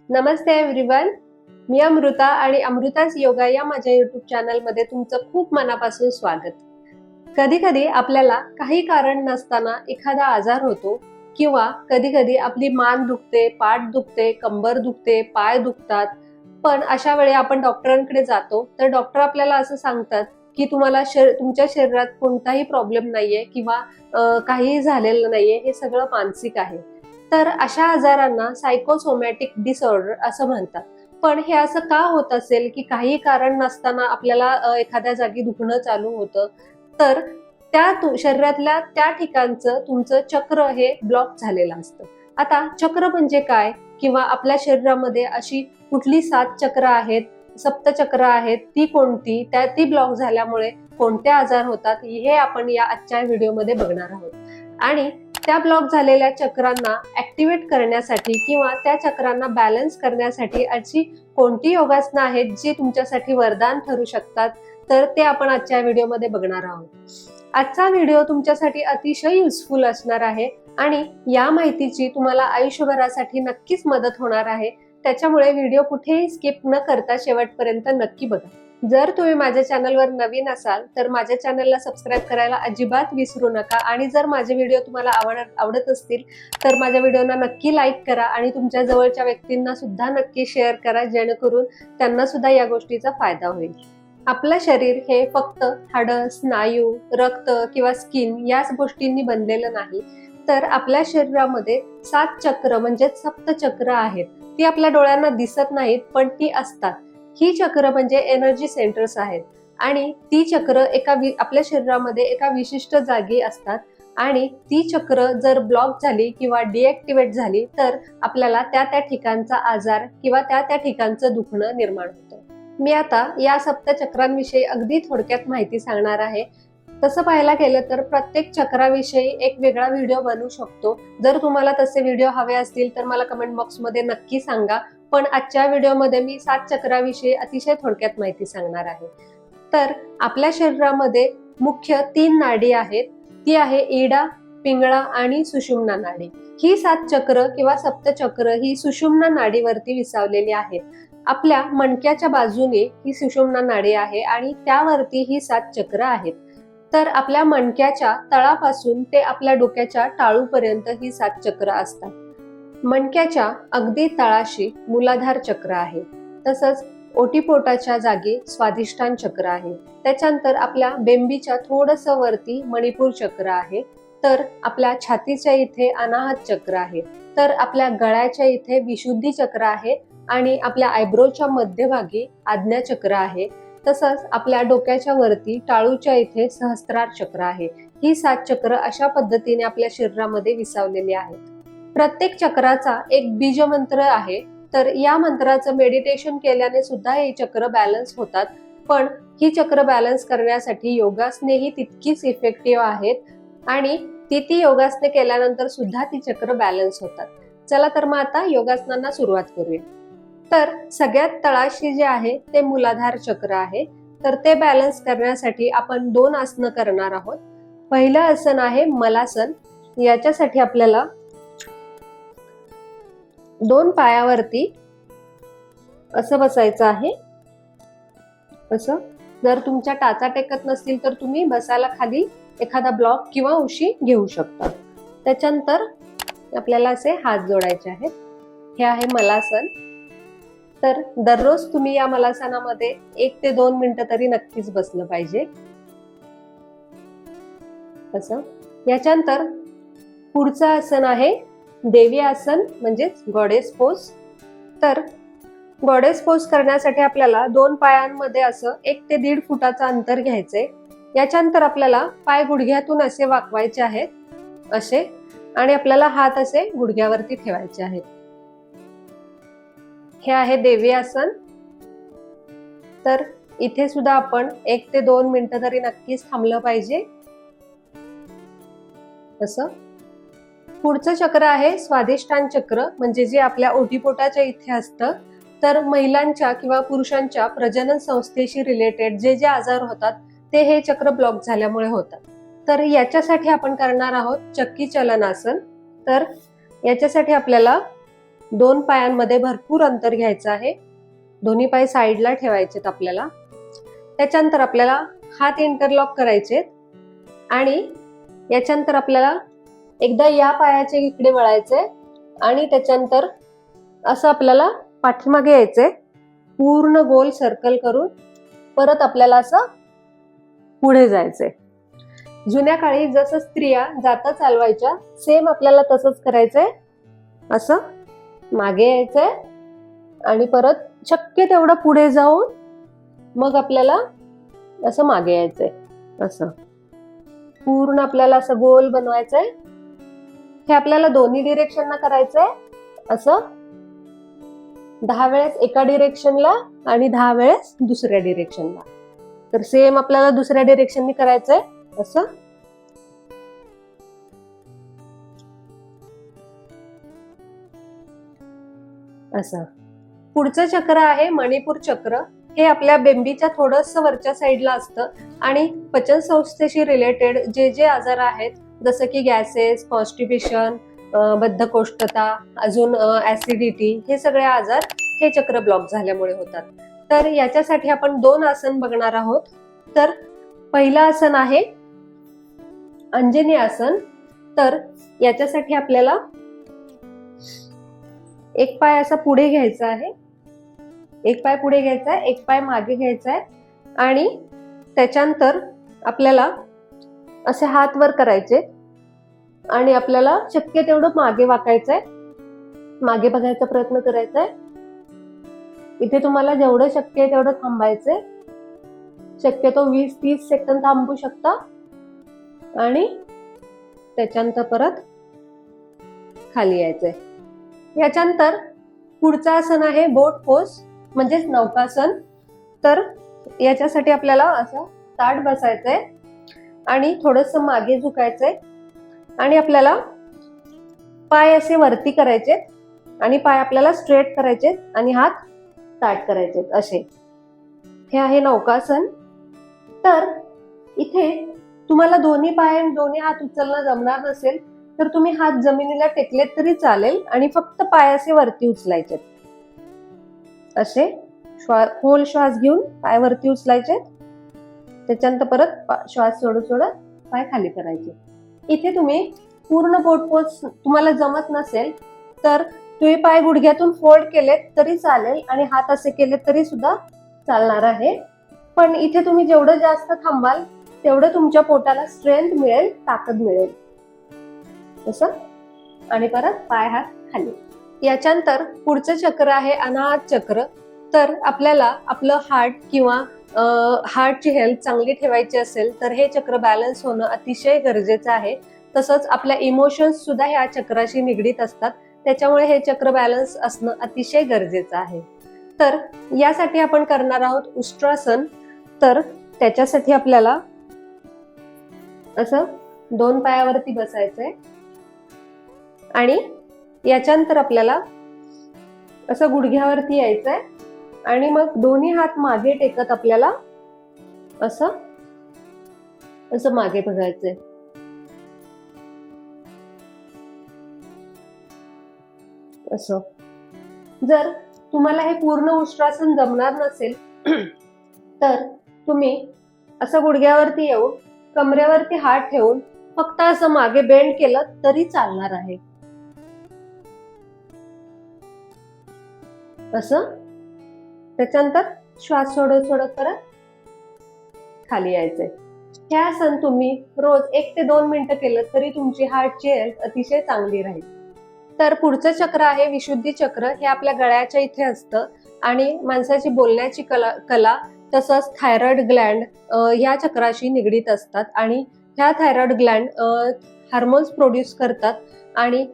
नमस्ते everyone. मी अमृता आणि अमृताच योगा या माझ्या युट्यूब चॅनलमध्ये तुमचं खूप मनापासून स्वागत. कधी कधी आपल्याला काही कारण नसताना एखादा आजार होतो किंवा कधी कधी आपली मान दुखते, पाठ दुखते, कंबर दुखते, पाय दुखतात. पण अशा वेळी आपण डॉक्टरांकडे जातो तर डॉक्टर आपल्याला असं सांगतात की तुम्हाला तुमच्या शरीरात कोणताही प्रॉब्लेम नाहीये किंवा काहीही झालेलं नाहीये, हे सगळं मानसिक आहे. तर अशा आजारांना सायकोसोमॅटिक डिसऑर्डर असं म्हणतात. पण हे असं का होत असेल की काही कारण नसताना आपल्याला एखाद्या जागी दुखणं चालू होतं? तर त्या शरीरातल्या त्या ठिकाणचं तुमचं चक्र हे ब्लॉक झालेलं असतं. आता चक्र म्हणजे काय किंवा आपल्या शरीरामध्ये अशी कुठली 7 चक्र आहेत, सप्तचक्र आहेत, ती कोणती, ती ब्लॉक झाल्यामुळे कोणते आजार होतात, हे आपण या आजच्या व्हिडिओमध्ये बघणार आहोत. आणि त्या ब्लॉक झालेल्या चक्रांना ऍक्टिव्हेट करण्यासाठी किंवा त्या चक्रांना बॅलन्स करण्यासाठी अशी कोणती योगासनं आहेत जी तुमच्यासाठी वरदान ठरू शकतात, तर ते आपण आजच्या व्हिडिओमध्ये बघणार आहोत. आजचा व्हिडिओ तुमच्यासाठी अतिशय युजफुल असणार आहे आणि या माहितीची तुम्हाला आयुष्यभरासाठी नक्कीच मदत होणार आहे. त्याच्यामुळे व्हिडिओ कुठेही स्किप न करता शेवटपर्यंत नक्की बघा. जर तुम्ही माझ्या चॅनलवर नवीन असाल तर माझ्या चॅनलला सबस्क्राईब करायला अजिबात विसरू नका. आणि जर माझे व्हिडिओ तुम्हाला आवडत असतील तर माझ्या व्हिडिओना नक्की लाईक करा आणि तुमच्या जवळच्या व्यक्तींना सुद्धा नक्की शेअर करा, जेणेकरून त्यांना सुद्धा या गोष्टीचा फायदा होईल. आपलं शरीर हे फक्त हाडं, स्नायू, रक्त किंवा स्किन याच गोष्टींनी बनलेलं नाही, तर आपल्या शरीरामध्ये 7 चक्र म्हणजे सप्तचक्र आहेत. ती आपल्या डोळ्यांना दिसत नाहीत पण ती असतात. ही चक्र म्हणजे एनर्जी सेंटर्स आहेत आणि ती चक्र आपल्या शरीरामध्ये एका विशिष्ट जागी असतात. आणि ती चक्र जर ब्लॉक झाली किंवा डिॲक्टिव्हेट झाली तर आपल्याला त्या ठिकाणचा आजार किंवा त्या ठिकाणचं दुखणं निर्माण होतं. मी आता या सप्तचक्रांविषयी अगदी थोडक्यात माहिती सांगणार आहे. तसं पाहायला गेलं तर प्रत्येक चक्राविषयी एक वेगळा व्हिडिओ बनवू शकतो. जर तुम्हाला तसे व्हिडिओ हवे असतील तर मला कमेंट बॉक्समध्ये नक्की सांगा. पण आजच्या व्हिडिओमध्ये मी 7 चक्राविषयी अतिशय थोडक्यात माहिती सांगणार आहे. तर आपल्या शरीरामध्ये मुख्य 3 नाडी आहेत. ती आहे इडा, पिंगळा आणि सुषुम्ना नाडी. ही 7 चक्र किंवा सप्तचक्र ही सुषुम्ना नाडीवरती विसावलेली आहेत. आपल्या मणक्याच्या बाजूने ही सुषुम्ना नाडी आहे आणि त्यावरती ही 7 चक्र आहेत. तर आपल्या मणक्याच्या तळापासून ते आपल्या डोक्याच्या टाळूपर्यंत ही 7 चक्र असतात. मणक्याच्या अगदी तळाशी मूलाधार चक्र आहे. तसंच ओटीपोटाच्या जागी स्वाधिष्ठान चक्र आहे. त्याच्यानंतर आपल्या बेंबीच्या थोडस वरती मणिपूर चक्र आहे. तर आपल्या छातीच्या इथे अनाहत चक्र आहे. तर आपल्या गळ्याच्या इथे विशुद्धी चक्र आहे आणि आपल्या आयब्रोच्या मध्यभागी आज्ञा चक्र आहे. तसंच आपल्या डोक्याच्या वरती टाळूच्या इथे सहस्त्रार चक्र आहे. ही 7 चक्र अशा पद्धतीने आपल्या शरीरामध्ये विसावलेली आहेत. प्रत्येक चक्राचा एक बीजमंत्र आहे. तर या मंत्राचं मेडिटेशन केल्याने सुद्धा हे चक्र बॅलन्स होतात. पण ही चक्र बॅलन्स करण्यासाठी योगासनेही तितकीच इफेक्टिव्ह आहेत आणि ती योगासने केल्यानंतर सुद्धा ती चक्र बॅलन्स होतात. चला तर मग आता योगासनांना सुरुवात करूया. तर सगळ्यात तळाशी जे आहे ते मूलाधार चक्र आहे. तर ते बॅलन्स करण्यासाठी आपण 2 आसनं करणार आहोत. पहिलं आसन आहे मलासन. याच्यासाठी आपल्याला 2 पायावरती असं बसायचं आहे. असं. जर तुमच्या टाचा टेकत नसतील तर तुम्ही बसायला खाली एखादा ब्लॉक किंवा उशी घेऊ शकता. त्याच्यानंतर आपल्याला असे हात जोडायचे आहेत. हे आहे मलासन. तर दररोज तुम्ही या मलासनामध्ये 1 ते 2 मिनिटं तरी नक्कीच बसलं पाहिजे. असं. याच्यानंतर पुढचं आसन आहे देवी आसन म्हणजेच गॉडेस पोज. तर गॉडेस पोज करण्यासाठी आपल्याला 2 पायांमध्ये असं 1 ते 1.5 फुटाचं अंतर घ्यायचंय. याच्यानंतर आपल्याला पाय गुडघ्यातून असे वाकवायचे आहेत असे आणि आपल्याला हात असे गुडघ्यावरती ठेवायचे आहेत. हे आहे देवी आसन. तर इथे सुद्धा आपण 1 ते 2 मिनिटं तरी नक्कीच थांबलं पाहिजे. असं. पुढचं चक्र आहे स्वाधिष्ठान चक्र, म्हणजे जे आपल्या ओटीपोटाच्या इथे असतं. तर महिलांच्या किंवा पुरुषांच्या प्रजनन संस्थेशी रिलेटेड जे जे आजार होतात ते हे चक्र ब्लॉक झाल्यामुळे होतात. तर याच्यासाठी आपण करणार आहोत चक्की चलनासन. तर याच्यासाठी आपल्याला दोन पायांमध्ये भरपूर अंतर घ्यायचं आहे. दोन्ही पाय साईडला ठेवायचेत आपल्याला. त्याच्यानंतर आपल्याला हात इंटरलॉक करायचे आणि याच्यानंतर आपल्याला एकदा या पायाचे इकडे वळायचे आणि त्याच्यानंतर असं आपल्याला पाठीमागे यायचे, पूर्ण गोल सर्कल करून परत आपल्याला असं पुढे जायचंय. जुन्या काळी जसं स्त्रिया जाता चालवायच्या सेम आपल्याला तसंच करायचंय. असं मागे यायचंय आणि परत शक्य तेवढं पुढे जाऊन मग आपल्याला असं मागे यायचंय. असं पूर्ण आपल्याला असं गोल बनवायचंय. हे आपल्याला दोन्ही डिरेक्शनला करायचंय. असं 10 वेळेस एका डिरेक्शनला आणि 10 वेळेस दुसऱ्या डिरेक्शनला. तर सेम आपल्याला दुसऱ्या डिरेक्शननी करायचंय. असं असं. पुढचं चक्र आहे मणिपूर चक्र. हे आपल्या बेंबीच्या थोडंसं वरच्या साईडला असतं आणि पचन संस्थेशी रिलेटेड जे जे आजार आहेत, जसं की गॅसेस, कॉन्स्टिपेशन, बद्धकोष्ठता, अजून ऍसिडिटी, हे सगळे आजार हे चक्र ब्लॉक झाल्यामुळे होतात. तर याच्यासाठी आपण 2 आसन बघणार आहोत. तर पहिलं आसन आहे अंजनी आसन. तर याच्यासाठी आपल्याला एक पाय असा पुढे घ्यायचा आहे, एक पाय पुढे घ्यायचा आहे, एक पाय मागे घ्यायचा आहे आणि त्याच्यानंतर आपल्याला असे हात वर करायचे आणि आपल्याला शक्य तेवढं मागे वाकायचंय, मागे बघायचा प्रयत्न करायचा आहे. इथे तुम्हाला जेवढं शक्य आहे तेवढं थांबायचंय. शक्यतो 20-30 सेकंद थांबू शकता आणि त्याच्यानंतर परत खाली यायचंय. याच्यानंतर पुढचं आसन आहे बोट पोज म्हणजेच नौकासन. तर याच्यासाठी आपल्याला असं ताठ बसायचंय आणि थोडंसं मागे झुकायचंय आणि आपल्याला पाय असे वरती करायचे आणि पाय आपल्याला स्ट्रेट करायचे आणि हात ताठ करायचे असे. हे आहे नौकासन. तर इथे तुम्हाला दोन्ही पाय आणि दोन्ही हात उचलणं जमणार नसेल तर तुम्ही हात जमिनीला टेकलेत तरी चालेल आणि फक्त पाय असे वरती उचलायचे. असे खोल श्वास घेऊन पाय वरती उचलायचे. त्याच्यानंतर परत श्वास सोडत सोडत पाय खाली करायचे. इथे तुम्ही पूर्ण बोट पोज तुम्हाला जमत नसेल तर तुम्ही पाय गुडघ्यातून फोल्ड केलेत तरी चालेल आणि हात असे केले तरी सुद्धा चालणार आहे. पण इथे तुम्ही जेवढं जास्त थांबाल तेवढं तुमच्या पोटाला स्ट्रेंथ मिळेल, ताकद मिळेल. असं आणि परत पाय हात खाली. याच्यानंतर पुढचं चक्र आहे अनाहत चक्र. तर आपल्याला आपलं हार्ट किंवा हार्टची हेल्थ चांगली ठेवायची असेल तर हे चक्र बॅलन्स होणं अतिशय गरजेचं आहे. तसंच आपल्या इमोशन्स सुद्धा ह्या चक्राशी निगडीत असतात. त्याच्यामुळे हे चक्र बॅलन्स असणं अतिशय गरजेचं आहे. तर यासाठी आपण करणार आहोत उष्ट्रासन. तर त्याच्यासाठी आपल्याला असं 2 पायावरती बसायचंय आणि याच्यानंतर आपल्याला असं गुडघ्यावरती यायचंय आणि मग दोन्ही हात मागे टेकत आपल्याला असं असं मागे बघायचंय. असं. जर तुम्हाला हे पूर्ण उष्ट्रासन जमणार नसेल तर तुम्ही असं गुडघ्यावरती येऊन कमरेवरती हात ठेवून फक्त असं मागे बेंड केलं तरी चालणार आहे. असं. त्याच्यानंतर श्वास सोडत सोडत परत खाली यायचंय. हे आसन तुम्ही रोज 1 ते 2 मिनिटं केलं तरी तुमची हार्टची हेल्थ अतिशय चांगली राहील. तर पुढचं चक्र आहे विशुद्धी चक्र. हे आपल्या गळ्याच्या इथे असतं आणि माणसाची बोलण्याची कला तसंच थायरॉइड ग्लँड या चक्राशी निगडीत असतात आणि ह्या थायरॉइड ग्लँड हार्मोन्स प्रोड्यूस करतात आणि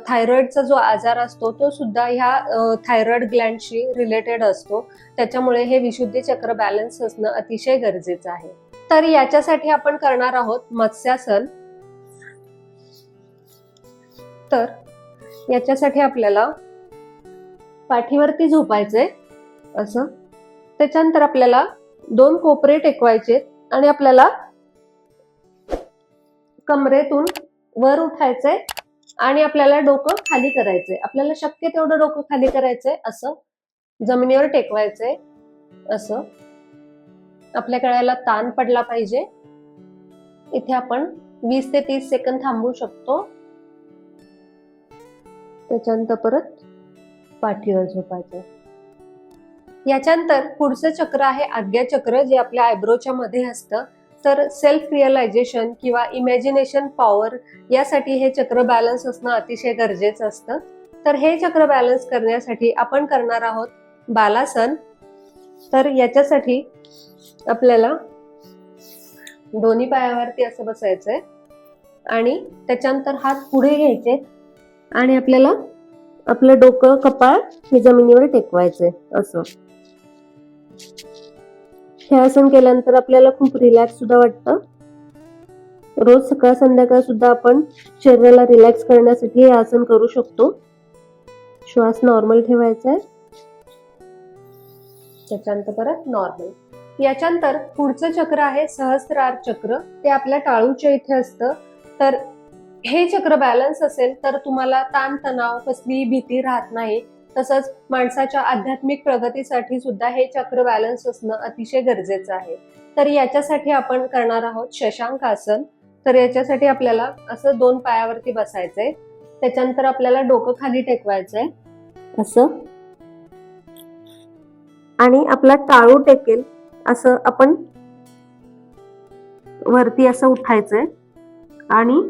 थायरॉइडचा जो आजार असतो तो सुद्धा ह्या थायरॉइड ग्लँडशी रिलेटेड असतो. त्याच्यामुळे हे विशुद्धी चक्र बॅलन्स असणं अतिशय गरजेचं आहे. तर याच्यासाठी आपण करणार आहोत मत्स्यासन. तर याच्यासाठी आपल्याला पाठीवरती झोपायचंय असं. त्याच्यानंतर आपल्याला 2 कोपरे टेकवायचे आणि आपल्याला कमरेतून वर उठायचंय आणि आपल्याला डोकं खाली करायचंय. आपल्याला शक्य तेवढं डोकं खाली करायचंय. असं जमिनीवर टेकवायचंय. असं आपल्या गळ्याला ताण पडला पाहिजे. इथे आपण 20 ते 30 सेकंद थांबू शकतो. त्याच्यानंतर परत पाठीवर झोपायचं. याच्यानंतर पुढचं चक्र आहे आज्ञा चक्र, जे आपल्या आयब्रोच्या मध्ये असतं. तर सेल्फ रिअलायझेशन किंवा इमॅजिनेशन पॉवर यासाठी हे चक्र बॅलन्स असणं अतिशय गरजेचं असतं. तर हे चक्र बॅलन्स करण्यासाठी आपण करणार आहोत बालासन. तर याच्यासाठी आपल्याला दोन्ही पायावरती असं बसायचंय आणि त्याच्यानंतर हात पुढे घ्यायचे आणि आपल्याला आपलं डोकं कपाळ हे जमिनीवर टेकवायचंय. असं हे आसन केल्यानंतर आपल्याला खूप रिलॅक्स सुद्धा वाटतं. रोज सकाळ संध्याकाळ सुद्धा आपण शरीराला रिलॅक्स करण्यासाठी हे आसन करू शकतो. श्वास नॉर्मल ठेवायचा आहे. त्याच्यानंतर परत नॉर्मल. याच्यानंतर पुढचं चक्र आहे सहस्त्रार चक्र. ते आपल्या टाळूच्या इथे असतं. तर हे चक्र बॅलन्स असेल तर तुम्हाला ताण तणाव कसलीही भीती राहत नाही. तसंच माणसाच्या आध्यात्मिक प्रगतीसाठी सुद्धा हे चक्र बॅलन्स असणं अतिशय गरजेचं आहे. तर याच्यासाठी आपण करणार आहोत शशांक आसन. तर याच्यासाठी आपल्याला असं 2 पायावरती बसायचंय. त्याच्यानंतर आपल्याला डोकं खाली टेकवायचंय असं, आणि आपला टाळू टेकेल असं आपण वरती असं उठायचंय आणि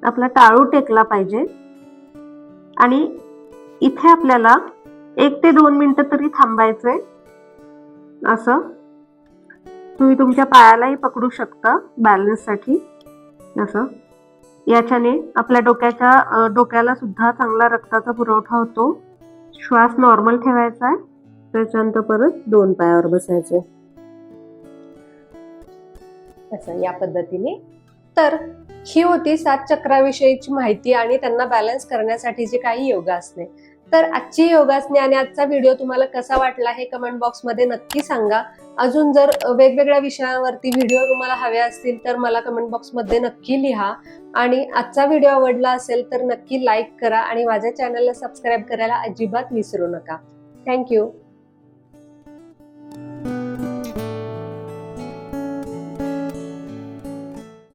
आपला टाळू टेकला पाहिजे. आणि इथे आपल्याला 1 ते 2 मिनिटं तरी थांबायचंय. असं तुम्ही तुमच्या पायालाही पकडू शकता बॅलन्स साठी. असं याच्याने आपल्या डोक्याला सुद्धा चांगला रक्ताचा पुरवठा होतो. श्वास नॉर्मल ठेवायचा आहे. त्याच्यानंतर परत 2 पायावर बसायचे असं या पद्धतीने. तर ही होती 7 चक्राविषयीची माहिती आणि त्यांना बॅलन्स करण्यासाठीची काही योगासने. तर आजची योगासने आणि आजचा व्हिडिओ तुम्हाला कसा वाटला हे कमेंट बॉक्स मध्ये नक्की सांगा. अजून जर वेगवेगळ्या विषयांवरती व्हिडिओ तुम्हाला हवे असतील तर मला कमेंट बॉक्स मध्ये नक्की लिहा. आणि आजचा व्हिडिओ आवडला असेल तर नक्की लाईक करा आणि माझ्या चॅनलला सबस्क्राईब करायला अजिबात विसरू नका. थँक्यू.